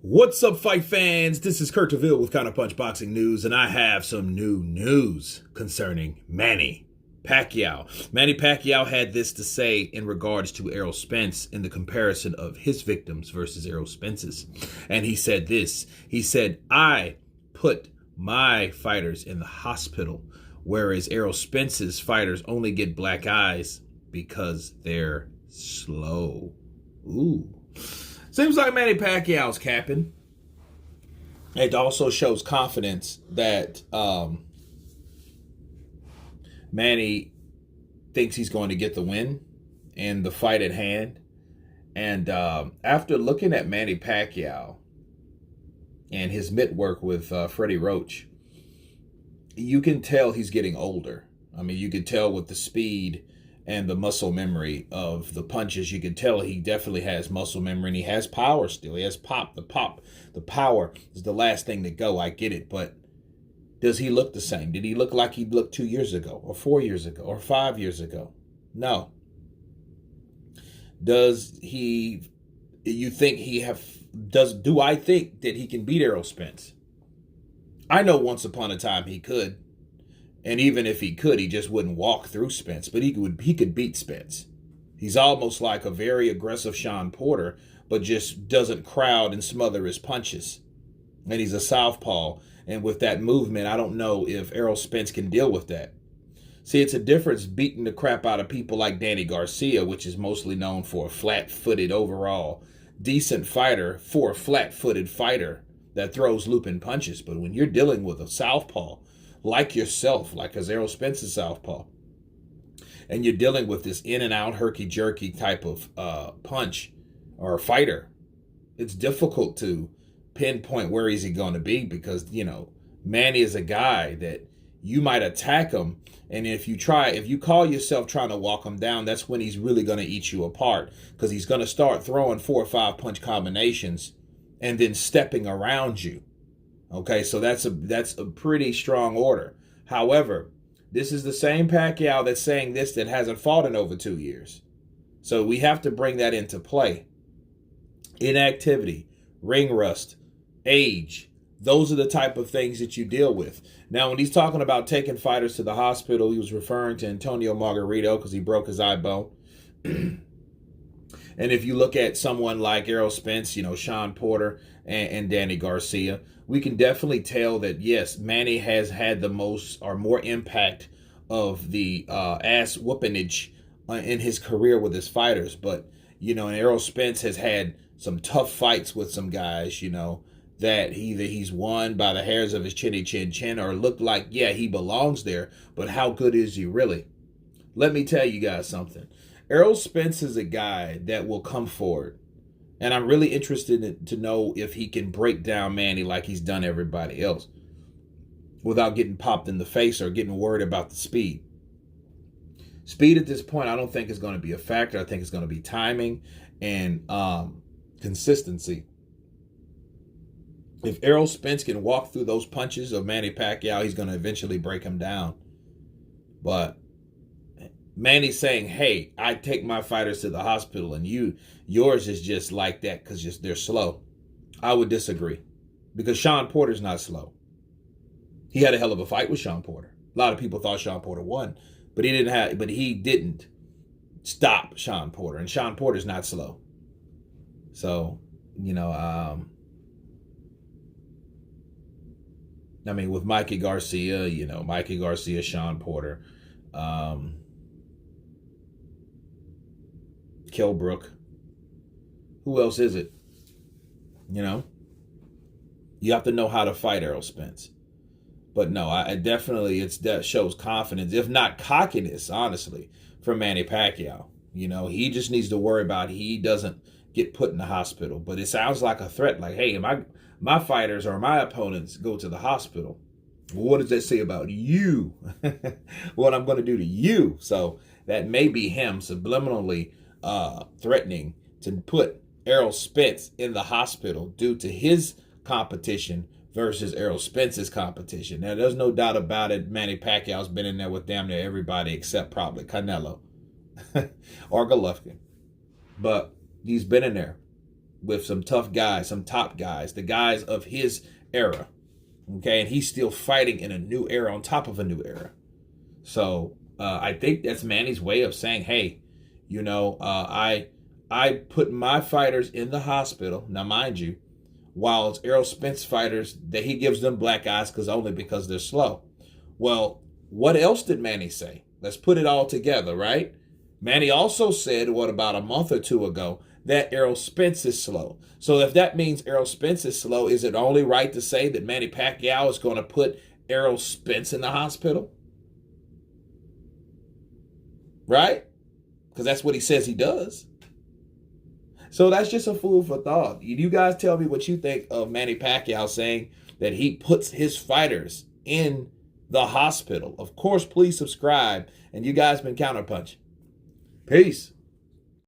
What's up, fight fans? This is Kurt DeVille with Counterpunch Boxing News, and I have some new news concerning Manny Pacquiao. Manny Pacquiao had this to say in regards to Aero Spence in the comparison of his victims versus Aero Spence's. And he said this. He said, I put my fighters in the hospital, whereas Aero Spence's fighters only get black eyes because they're slow. Ooh. Seems like Manny Pacquiao's capping. It also shows confidence that Manny thinks he's going to get the win in the fight at hand. And after looking at Manny Pacquiao and his mitt work with Freddie Roach, you can tell he's getting older. I mean, you can tell with the speed and the muscle memory of the punches. You can tell he definitely has muscle memory, and he has power still. He has pop. The power is the last thing to go. I get it, but does he look the same? Did he look like he looked 2 years ago, or 4 years ago, or 5 years ago? No. Does he? You think he have? Do I think that he can beat Errol Spence? I know once upon a time he could. And even if he could, he just wouldn't walk through Spence. But he could beat Spence. He's almost like a very aggressive Sean Porter, but just doesn't crowd and smother his punches. And he's a southpaw. And with that movement, I don't know if Errol Spence can deal with that. See, it's a difference beating the crap out of people like Danny Garcia, which is mostly known for a flat-footed overall decent fighter, for a flat-footed fighter that throws looping punches. But when you're dealing with a southpaw, like yourself, like Aero Spence's southpaw, and you're dealing with this in and out herky-jerky type of punch or fighter, it's difficult to pinpoint where is he going to be, because, you know, Manny is a guy that you might attack him, and if you call yourself trying to walk him down, that's when he's really going to eat you apart, because he's going to start throwing 4 or 5 punch combinations and then stepping around you. Okay, so that's a pretty strong order. However, this is the same Pacquiao that's saying this that hasn't fought in over 2 years. So we have to bring that into play. Inactivity, ring rust, age, those are the type of things that you deal with. Now, when he's talking about taking fighters to the hospital, he was referring to Antonio Margarito because he broke his eye bone. And if you look at someone like Errol Spence, you know, Sean Porter and Danny Garcia, we can definitely tell that, yes, Manny has had the most or more impact of the ass whoopinage in his career with his fighters. But, you know, and Errol Spence has had some tough fights with some guys, you know, that either he's won by the hairs of his chinny chin chin or looked like, yeah, he belongs there. But how good is he really? Let me tell you guys something. Errol Spence is a guy that will come forward. And I'm really interested to know if he can break down Manny like he's done everybody else without getting popped in the face or getting worried about the speed. Speed at this point, I don't think is going to be a factor. I think it's going to be timing and consistency. If Errol Spence can walk through those punches of Manny Pacquiao, he's going to eventually break him down. But Manny's saying, hey, I take my fighters to the hospital, and yours is just like that because they're slow. I would disagree, because Sean Porter's not slow. He had a hell of a fight with Sean Porter. A lot of people thought Sean Porter won, but he didn't stop Sean Porter, and Sean Porter's not slow. So, you know, I mean, with Mikey Garcia, you know, Sean Porter, Kilbrook. Who else is it? You know, you have to know how to fight Errol Spence. But no, I definitely, that shows confidence, if not cockiness, honestly, from Manny Pacquiao. You know, he just needs to worry about he doesn't get put in the hospital. But it sounds like a threat, like, hey, my fighters or my opponents go to the hospital, what does that say about you? What I'm going to do to you? So that may be him subliminally threatening to put Errol Spence in the hospital due to his competition versus Errol Spence's competition. Now, there's no doubt about it. Manny Pacquiao's been in there with damn near everybody except probably Canelo or Golovkin. But he's been in there. with some tough guys, some top guys, the guys of his era. Okay, and he's still fighting in a new era on top of a new era. So I think that's Manny's way of saying, hey, you know, I put my fighters in the hospital. Now, mind you, while it's Errol Spence fighters, that he gives them black eyes only because they're slow. Well, what else did Manny say? Let's put it all together, right? Manny also said, what, about a month or two ago, that Aero Spence is slow. So if that means Errol Spence is slow, is it only right to say that Manny Pacquiao is going to put Errol Spence in the hospital? Right? Because that's what he says he does. So that's just a food for thought. You guys tell me what you think of Manny Pacquiao saying that he puts his fighters in the hospital. Of course, please subscribe. And you guys been Counterpunch. Peace.